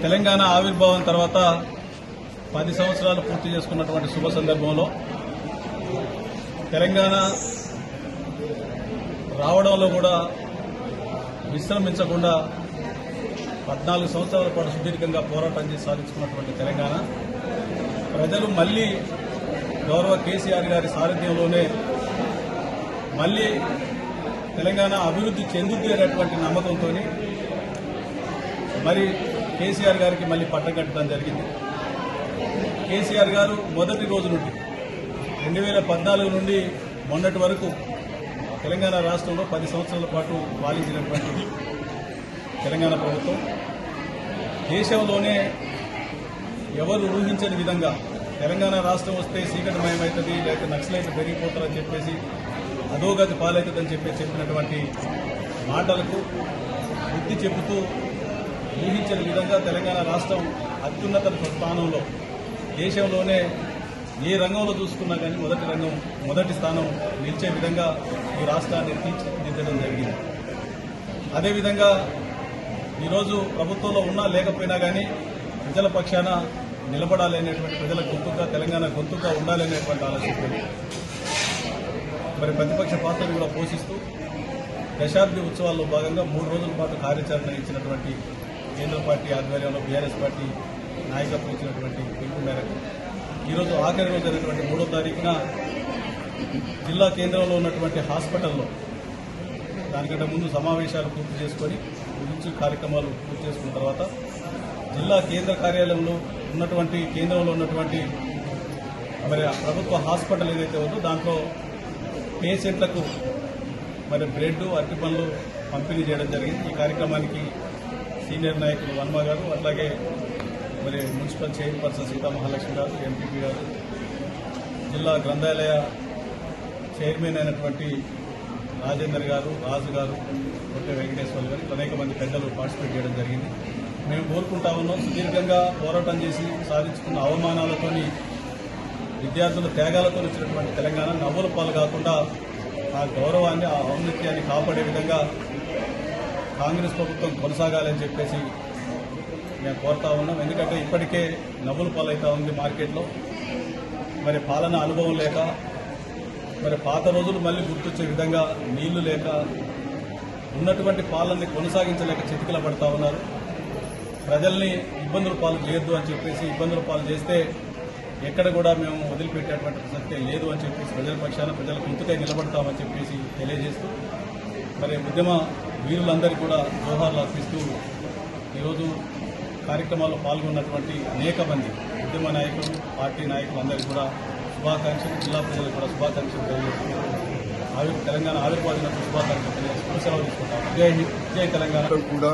తెలంగాణ ఆవిర్భావం తర్వాత 10 సంవత్సరాలు పూర్తి చేసుకున్నటువంటి శుభ సందర్భంలో తెలంగాణ రావడంలో కూడా విశ్రమించకుండా 14 సంవత్సరాల పాటు సుదీర్ఘంగా పోరాటం చేసి సాధించుకున్నటువంటి తెలంగాణ ప్రజలు మళ్లీ గౌరవ కేసీఆర్ గారి సారథ్యంలోనే మళ్లీ తెలంగాణ అభివృద్ధి చెందుద్ది అనేటువంటి నమ్మకంతో మరి కేసీఆర్ గారికి మళ్లీ పట్టం కట్టడం జరిగింది. కేసీఆర్ గారు మొదటి రోజు నుండి 2014 నుండి మొన్నటి వరకు తెలంగాణ రాష్ట్రంలో 10 సంవత్సరాల పాటు పాలించినటువంటి తెలంగాణ ప్రభుత్వం దేశంలోనే ఎవరు ఊహించని విధంగా తెలంగాణ రాష్ట్రం వస్తే చీకటిమయమవుతుంది, లేకపోతే నక్సలైట్లు పెరిగిపోతారని చెప్పేసి అధోగతి పాలవుతుందని చెప్పినటువంటి మాటలకు బుద్ధి చెబుతూ ఊహించని విధంగా తెలంగాణ రాష్ట్రం అత్యున్నత స్థానంలో దేశంలోనే ఏ రంగంలో చూసుకున్నా కానీ మొదటి స్థానం నిలిచే విధంగా ఈ రాష్ట్రాన్ని తీర్చిదిద్దడం జరిగింది. అదేవిధంగా ఈరోజు ప్రభుత్వంలో ఉన్నా లేకపోయినా కానీ ప్రజల పక్షాన నిలబడాలనేటువంటి ప్రజల గొంతుగా తెలంగాణ గొంతుగా ఉండాలనేటువంటి ఆలోచన మరి ప్రతిపక్ష పాత్రను కూడా పోషిస్తూ దశాబ్ది ఉత్సవాల్లో భాగంగా 3 రోజుల పాటు కార్యాచరణ ఇచ్చినటువంటి కేంద్ర పార్టీ ఆధ్వర్యంలో బీఆర్ఎస్ పార్టీ నాయకత్వం ఇచ్చినటువంటి పిలుపు మేరకు ఈరోజు ఆఖరి రోజు అయినటువంటి 3వ తారీఖున జిల్లా కేంద్రంలో ఉన్నటువంటి హాస్పిటల్లో దానికంటే ముందు సమావేశాలు పూర్తి చేసుకొని ముగించు కార్యక్రమాలు పూర్తి చేసుకున్న తర్వాత జిల్లా కేంద్ర కార్యాలయంలో ఉన్నటువంటి కేంద్రంలో ఉన్నటువంటి మరి ప్రభుత్వ హాస్పిటల్ ఏదైతే ఉందో దాంట్లో పేషెంట్లకు మరి బ్రెడ్ అరటి పండ్లు పంపిణీ చేయడం జరిగింది. ఈ కార్యక్రమానికి సీనియర్ నాయకులు వర్మ గారు, అట్లాగే మరి మున్సిపల్ చైర్పర్సన్ సీతామహాలక్ష్మి గారు, ఎంపీపీ గారు, జిల్లా గ్రంథాలయ చైర్మన్ అయినటువంటి రాజేందర్ గారు, రాజు గారు, కొట్టే వెంకటేశ్వర గారు, అనేక మంది పెద్దలు పార్టిసిపేట్ చేయడం జరిగింది. మేము కోరుకుంటా ఉన్నాం, సుదీర్ఘంగా పోరాటం చేసి సాధించుకున్న అవమానాలతోని విద్యార్థుల త్యాగాలతో వచ్చినటువంటి తెలంగాణ నవ్వుల పాలు కాకుండా ఆ గౌరవాన్ని ఆ ఔన్నత్యాన్ని కాపాడే విధంగా కాంగ్రెస్ ప్రభుత్వం కొనసాగాలని చెప్పేసి మేము కోరుతా ఉన్నాం. ఎందుకంటే ఇప్పటికే నవ్వుల పాలైతా ఉంది మార్కెట్లో. మరి పాలన అనుభవం లేక మరి పాత రోజులు మళ్ళీ గుర్తొచ్చే విధంగా నీళ్లు లేక ఉన్నటువంటి పాలనని కొనసాగించలేక చితికిల పడతా ఉన్నారు. ప్రజల్ని ఇబ్బందుల పాలు చేయొద్దు అని చెప్పేసి, ఇబ్బందుల పాలు చేస్తే ఎక్కడ కూడా మేము వదిలిపెట్టేటువంటి ప్రసక్తే లేదు అని చెప్పేసి ప్రజల పక్షాన ప్రజల గొంతుకై నిలబడతామని చెప్పేసి తెలియజేస్తూ మరి ఉద్యమ వీరులందరికీ కూడా జోహార్లు అర్పిస్తూ ఈరోజు కార్యక్రమాల్లో పాల్గొన్నటువంటి అనేక మంది ఉద్యమ నాయకులు, పార్టీ నాయకులు అందరికీ కూడా శుభాకాంక్షలు, జిల్లా ప్రజలకు కూడా శుభాకాంక్షలు తెలియజేస్తూ తెలంగాణ ఆవిర్భావ శుభాకాంక్షలు తెలియజేస్తూ సెలవు తీసుకుంటాం. జై హింద్, జై తెలంగాణ. కూడా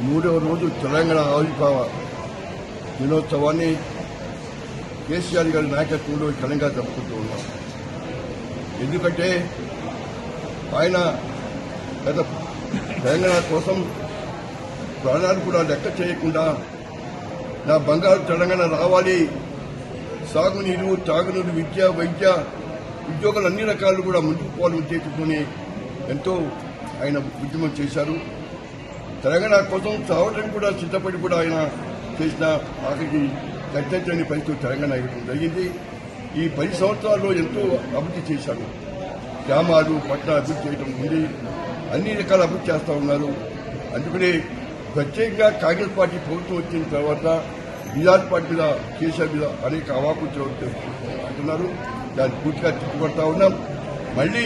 3వ రోజు తెలంగాణ ఆవిర్భావ దినోత్సవాన్ని కేసీఆర్ గారి నాయకత్వంలో ఘనంగా జరుపుకుంటూ ఉన్నాం. ఎందుకంటే ఆయన గత తెలంగాణ కోసం ప్రాణాలు కూడా లెక్క చేయకుండా నా బంగారు తెలంగాణ రావాలి, సాగునీరు, తాగునీరు, విద్య, వైద్య, ఉద్యోగాలు అన్ని రకాలు కూడా ముందుకు పోవాలని ఉద్దేశించుకుని ఎంతో ఆయన ఉద్యమం చేశారు. తెలంగాణ కోసం చావడానికి కూడా సిద్ధపడి కూడా ఆయన చేసిన ఆఖరికి చర్చించని పరిస్థితి తెలంగాణ ఇవ్వడం జరిగింది. ఈ 10 సంవత్సరాల్లో ఎంతో అభివృద్ధి చేశారు. గ్రామాలు, పట్టణ అభివృద్ధి చేయడం ఉంది, అన్ని రకాల అభివృద్ధి చేస్తూ ఉన్నారు. అందుకనే ప్రత్యేకంగా కాంగ్రెస్ పార్టీ ప్రభుత్వం వచ్చిన తర్వాత బీఆర్ఎస్ పార్టీ మీద, కేసీఆర్ మీద అనేక అవాకులు అంటున్నారు. దాన్ని పూర్తిగా తిట్టుబడతా ఉన్నాం. మళ్లీ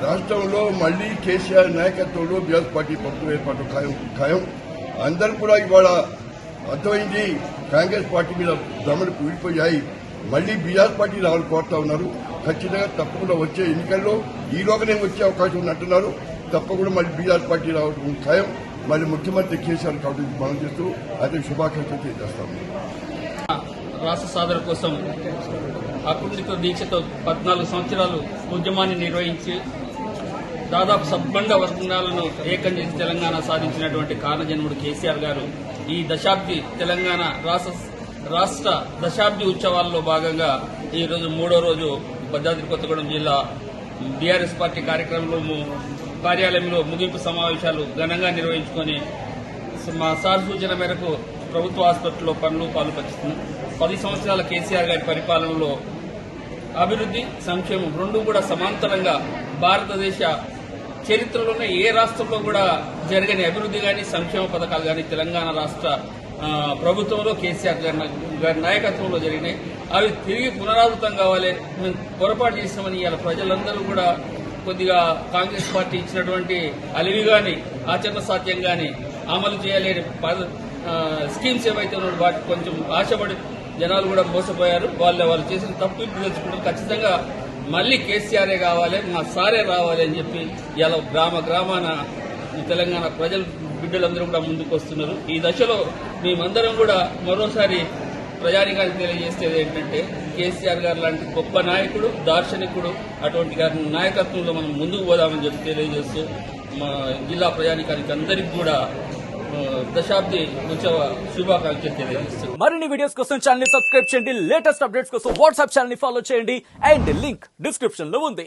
రాష్ట్రంలో మళ్లీ కేసీఆర్ నాయకత్వంలో బీఆర్ఎస్ పార్టీ ప్రభుత్వం ఏర్పాటు ఖాయం. అందరూ కూడా ఇవాళ అర్థమైంది, కాంగ్రెస్ పార్టీ మీద భ్రమలు కూలిపోయాయి. మళ్లీ బీఆర్ఎస్ పార్టీ రావాలని కోరుతా ఉన్నారు. ఖచ్చితంగా తప్పకుండా వచ్చే ఎన్నికల్లో ఈలోగానే వచ్చే అవకాశం ఉందంటున్నారు. తప్పకుండా మళ్లీ బీఆర్ఎస్ పార్టీ రావడం ఖాయం. మళ్లీ ముఖ్యమంత్రి కేసీఆర్ కాబట్టి మనం చేస్తూ అదే శుభాకాంక్షలు తెలియజేస్తాము. రాష్ట్ర సాధన కోసం అకుంఠిత దీక్షతో 14 సంవత్సరాలు ఉద్యమాన్ని నిర్వహించి దాదాపు సబ్బండ వర్గాలను ఏకం చేసి తెలంగాణ సాధించినటువంటి కారణజన్ముడు కేసీఆర్ గారు ఈ దశాబ్ది తెలంగాణ రాష్ట్ర దశాబ్ది ఉత్సవాల్లో భాగంగా ఈరోజు 3వ రోజు భద్రాద్రి కొత్తగూడెం జిల్లా బీఆర్ఎస్ పార్టీ కార్యాలయంలో ముగింపు సమావేశాలు ఘనంగా నిర్వహించుకొని మా సార్ సూచన మేరకు ప్రభుత్వ ఆసుపత్రిలో పనులు పాల్పంచుతున్నాం. 10 సంవత్సరాల కేసీఆర్ గారి పరిపాలనలో అభివృద్ధి సంక్షేమం రెండు కూడా సమాంతరంగా భారతదేశ చరిత్రలోనే ఏ రాష్ట్రంలో కూడా జరగని అభివృద్ధి కానీ సంక్షేమ పథకాలు కానీ తెలంగాణ రాష్ట్ర ప్రభుత్వంలో కేసీఆర్ గారి నాయకత్వంలో జరిగినాయి. అవి తిరిగి పునరావృతం కావాలి. మేము పొరపాటు చేసినామని ఇవాళ ప్రజలందరూ కూడా కొద్దిగా కాంగ్రెస్ పార్టీ ఇచ్చినటువంటి అలివి గాని ఆచరణ సాధ్యం గాని అమలు చేయలేని స్కీమ్స్ ఏవైతే ఉన్నాయో వాటికి కొంచెం ఆశపడి జనాలు కూడా మోసపోయారు. వాళ్ళు చేసిన తప్పు తెలుసుకుంటారు. ఖచ్చితంగా మళ్ళీ కేసీఆరే కావాలి, మా సారే రావాలి అని చెప్పి ఇలా గ్రామాన తెలంగాణ ప్రజలు బిడ్డలందరూ కూడా ముందుకు వస్తున్నారు. ఈ దశలో మేమందరం కూడా మరోసారి ప్రజానికానికి తెలియజేసేది ఏంటంటే కేసీఆర్ గారు లాంటి గొప్ప నాయకుడు, దార్శనికుడు, అటువంటి గారి నాయకత్వంలో మనం ముందుకు పోదామని చెప్పి తెలియజేస్తూ మా జిల్లా ప్రజానికానికి అందరికీ కూడా దశాబ్ది ఉత్సవ శుభాకాంక్షలు తెలియజేస్తున్నాం. మరిన్ని వీడియోస్ కోసం ఛానల్ ని సబ్స్క్రైబ్ చేయండి. లేటెస్ట్ అప్డేట్స్ కోసం వాట్సాప్ ఛానల్ ని ఫాలో చేయండి. అండ్ లింక్ డిస్క్రిప్షన్ లో ఉంది.